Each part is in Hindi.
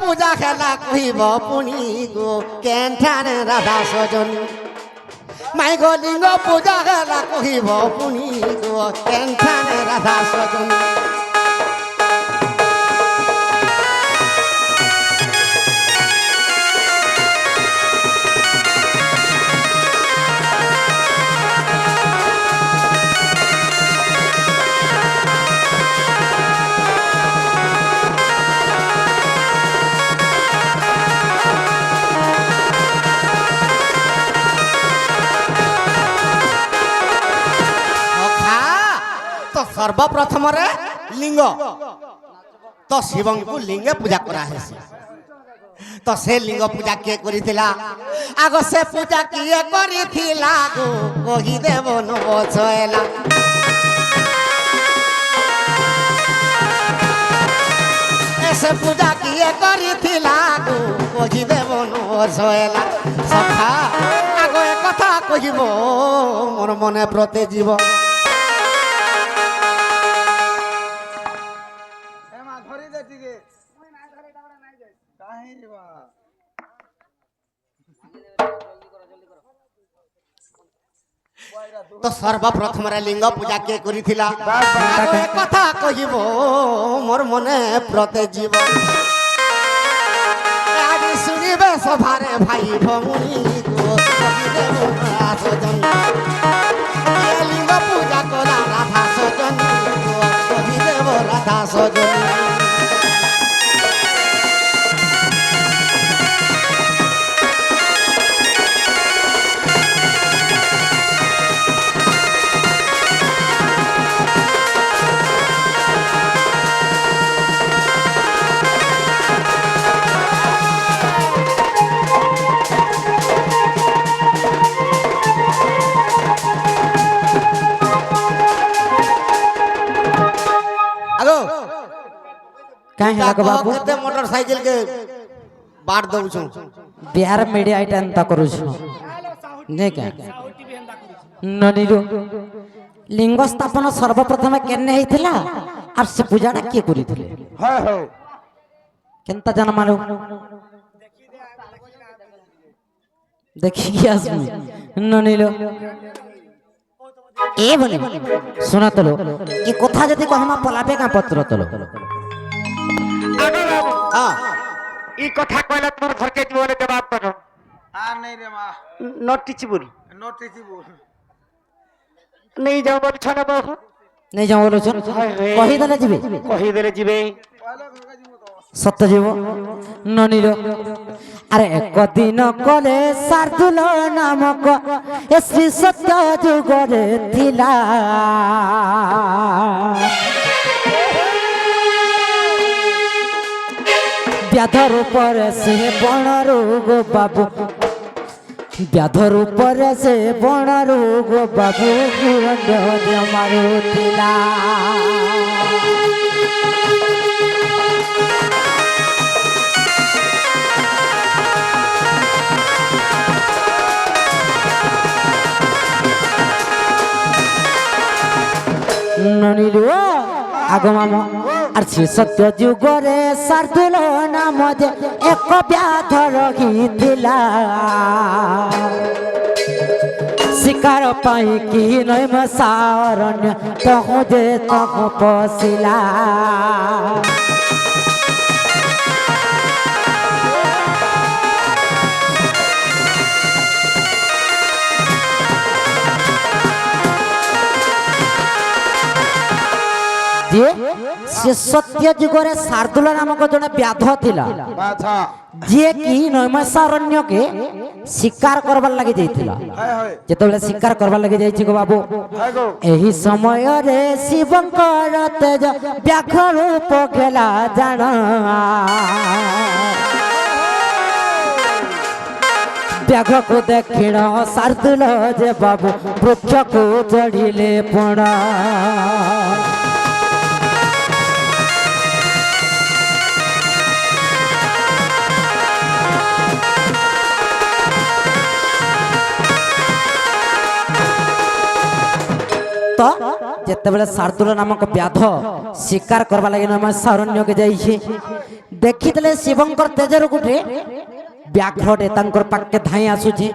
পূজা খেলা কহিব পুনি গো কেন্ঠানে রাধা সজনী মাই গো লিঙ্গ পূজা খেলা কহিব পুনি গো কেন্ঠানে রাধা সজনী सर्वप्रथम लिंग तो शिव को लिंगे पूजा करा है तो से लिंग पूजा किए करिथिला आग से पूजा किए करिथिला गो कहि देव न बचैला ऐसे पूजा किए करिथिला गो कहि देव न बचैला सखा आग ए कथा कहिबो मोर मने प्रति जीव तो सर्वप्रथम लिंग पूजा किए करिथिला कथा कहिब मोर मने प्रते जीव आज सुनिबे सभारे भाई भौणी को लिंग पूजा करा राधा सजनी कहिदेव राधा सजनी बाबू मोटरसाइकिल के बांट दऊ बिहार मीडिया आइटा अंता करू नहीं क्या ननीरो लिंग स्थापन सर्वप्रथम केने हेतिला और से पूजाटा के करिथिले हां हो केनता जान मारो देखि आसमी ननीलो ए बोले सुना तलो कि कथा जदी को हम पलाबे का पत्र तलो ई कथा कहला तोर घर के जीवन जवाब करो आ नहीं रे मां नॉट टीचेबल नहीं जाओ बोल छना बाबू नहीं जाओ बोलो छन कहि देले जीवे सत्य जीव ननीलो अरे एक दिन कले शार्दुल नामक ए श्री सत्य जुगरे थिला व्याधर ऊपर से बण रोग बाबू व्याधर ऊपर से बण रोग बाबू मारुला ननीलो आगमाम और श्री सत्य जुगरे शार्दुल नाम जे एक व्याध रही शिकार पाई कि नैम सारण्य तहु जे तहु पशिला से सत्य जुगरे शार्दुल नामक जने व्याध थिला जे कि नैमसारण्य के शिकार करबार लागि जाइथिला जेतबेले शिकार करबार लागि जाइछि गो बाबू एही समय रे शिवंकर तेज व्याघ्र रूप खेला जाना व्याघ्र को देखिण शार्दुल जे बाबू वृक्ष को चढ़िले पड़ा तो যেতবেলে শার্দুল নামক ব্যাধ শিকার করবা লাগি নৈমিষা অরণ্যকে যাইছে দেখিলে শিবঙ্কর তেজর গুটে ব্যাঘ্রটে তাঙ্কর পাকে ধাই আসুছে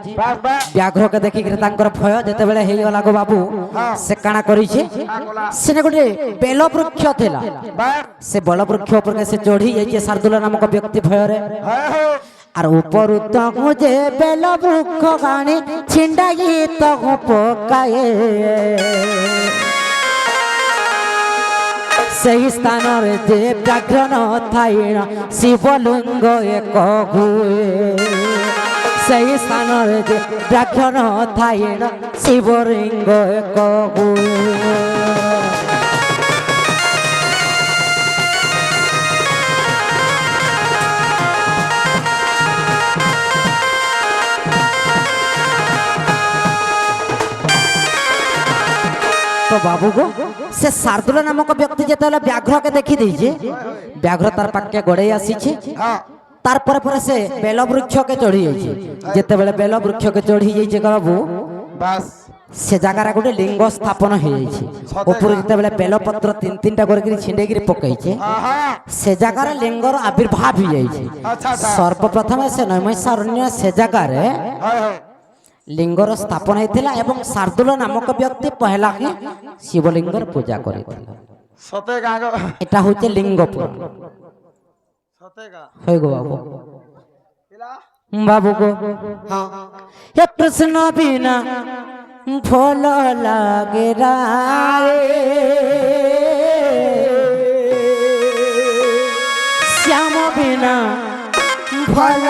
ব্যাঘ্রকে দেখিকি তাঙ্কর ভয় যেতবেলে হইগলা গো বাবু সে কাଣା করিছে সেনে গোটে বেল বৃক্ষ ଥିଲା সে বেল বৃক্ষ উপরে সে চढ़ी যাইছে শার্দুল নামক ব্যক্তি ভୟରେ আর উপরু তহু যে বেল বৃক্ষ গানি ছিন্ডাই তহু পকায়ে সেই স্থানের যে ব্যাঘ্র নথাই শিবলিঙ্গ এক হুয়ে সেই স্থানের যে ব্যাঘ্র নথাই শিবলিঙ্গ এক হুয়ে তো বাবু গো সে শার্দুল নামক ব্যক্তি যেতবেলে ব্যাঘ্রকে দেখি দিয়েছে ব্যাঘ্র তার পাকে গড়াই আসিছে তারপরে পরে সে বেল বৃক্ষকে চढ़ी যাইছে যেতবেলে বেল বৃক্ষকে চढ़ी যাইছে বাবু বাস সে জায়গার গোটে লিঙ্গ স্থাপন হয়ে যাইছে উপরে যেতবেলে বেলপত্র তিন তিনটা করে পকাইছে পকাইছে সে জায়গার লিঙ্গর আবির্ভাব হয়ে যাইছে সর্বপ্রথমে সে নৈমিষা অরণ্য সে জায়গায় লিঙ্গর স্থাপন হয়েছিল এবং শার্দুল নামক ব্যক্তি পহলা হি শিবলিঙ্গর পূজা করেছিল সতে গাগো এটা হচ্ছে লিঙ্গ পুরাণ সতে গা হয়ে গো বাবু পিলা বাবু গো হ্যাঁ হে কৃষ্ণ বিনা ফল লাগে রায় শ্যাম বিনা ফল